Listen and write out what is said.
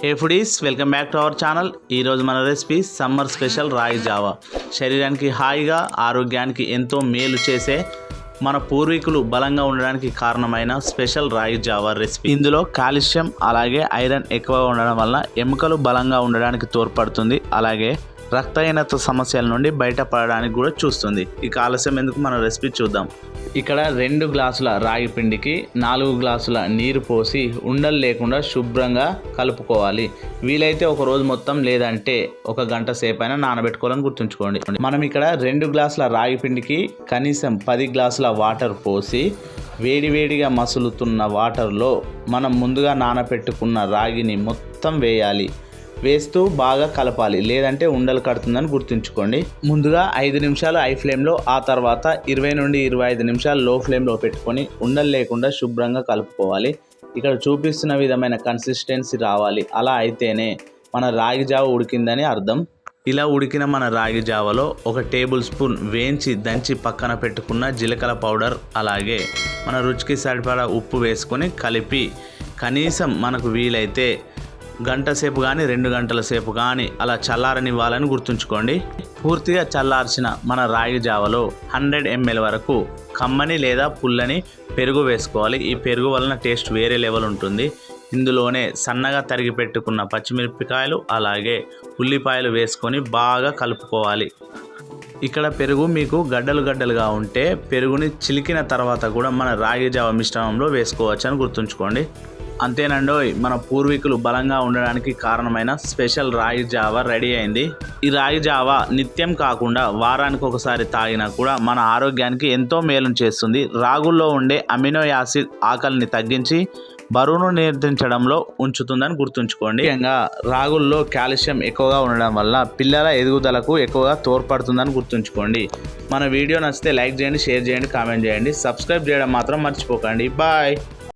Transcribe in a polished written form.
Hey foodies, welcome back to our channel. ఈరోజు మన recipe summer special రాగి Java. శరీరానికి హాయిగా ఆరోగ్యానికి ఎంతో మేలు చేసే మన పూర్వీకులు బలంగా ఉండడానికి కారణమైన స్పెషల్ రాగి జావా రెసిపీ. ఇందులో కాల్షియం అలాగే ఐరన్ ఎక్కువగా ఉండడం వల్ల ఎముకలు బలంగా ఉండడానికి తోడ్పడుతుంది. అలాగే రక్తహీనత సమస్యల నుండి బయటపడడానికి కూడా చూస్తుంది. ఇక ఆలస్యం ఎందుకు, మన రెసిపీ చూద్దాం. ఇక్కడ 2 గ్లాసుల రాగి పిండికి 4 గ్లాసుల నీరు పోసి ఉండలు లేకుండా శుభ్రంగా కలుపుకోవాలి. వీలైతే ఒక రోజు మొత్తం లేదంటే 1 గంట సేపు అయినా నానబెట్టుకోవాలని గుర్తుంచుకోండి. మనం ఇక్కడ 2 గ్లాసుల రాగి పిండికి కనీసం 10 గ్లాసుల వాటర్ పోసి వేడివేడిగా మసులుతున్న వాటర్లో మనం ముందుగా నానబెట్టుకున్న రాగిని మొత్తం వేయాలి. వేస్తూ బాగా కలపాలి, లేదంటే ఉండలు కడుతుందని గుర్తుంచుకోండి. ముందుగా 5 నిమిషాలు హై ఫ్లేమ్లో, ఆ తర్వాత 20 నుండి 25 నిమిషాలు లో ఫ్లేమ్లో పెట్టుకొని ఉండలు లేకుండా శుభ్రంగా కలుపుకోవాలి. ఇక్కడ చూపిస్తున్న విధమైన కన్సిస్టెన్సీ రావాలి. అలా అయితేనే మన రాగి జావ ఉడికిందని అర్థం. ఇలా ఉడికిన మన రాగి జావలో 1 టేబుల్ స్పూన్ వేయించి దంచి పక్కన పెట్టుకున్న జీలకర్ర పౌడర్, అలాగే మన రుచికి సరిపడా ఉప్పు వేసుకొని కలిపి కనీసం మనకు వీలైతే గంట సేపు కానీ 2 గంటల సేపు కానీ అలా చల్లారనివ్వాలని గుర్తుంచుకోండి. పూర్తిగా చల్లార్చిన మన రాగి జావలో 100 ml వరకు కమ్మని లేదా పుల్లని పెరుగు వేసుకోవాలి. ఈ పెరుగు వలన టేస్ట్ వేరే లెవెల్ ఉంటుంది. ఇందులోనే సన్నగా తరిగి పెట్టుకున్న పచ్చిమిరపకాయలు అలాగే ఉల్లిపాయలు వేసుకొని బాగా కలుపుకోవాలి. ఇక్కడ పెరుగు మీకు గడ్డలుగా ఉంటే పెరుగుని చిలికిన తర్వాత కూడా మన రాగి జావ మిశ్రమంలో వేసుకోవచ్చు అని గుర్తుంచుకోండి. అంతేనండోయ్, మన పూర్వీకులు బలంగా ఉండడానికి కారణమైన స్పెషల్ రాగి జావా రెడీ అయింది. ఈ రాగి జావా నిత్యం కాకుండా వారానికి ఒకసారి తాగినా కూడా మన ఆరోగ్యానికి ఎంతో మేలు చేస్తుంది. రాగుల్లో ఉండే అమినో యాసిడ్ ఆకలిని తగ్గించి బరువును నియంత్రించడంలో ఉంచుతుందని గుర్తుంచుకోండి. ముఖ్యంగా రాగుల్లో కాల్షియం ఎక్కువగా ఉండడం వల్ల పిల్లల ఎదుగుదలకు ఎక్కువగా తోడ్పడుతుందని గుర్తుంచుకోండి. మన వీడియో నచ్చితే లైక్ చేయండి, షేర్ చేయండి, కామెంట్ చేయండి, సబ్స్క్రైబ్ చేయడం మాత్రం మర్చిపోకండి. బాయ్.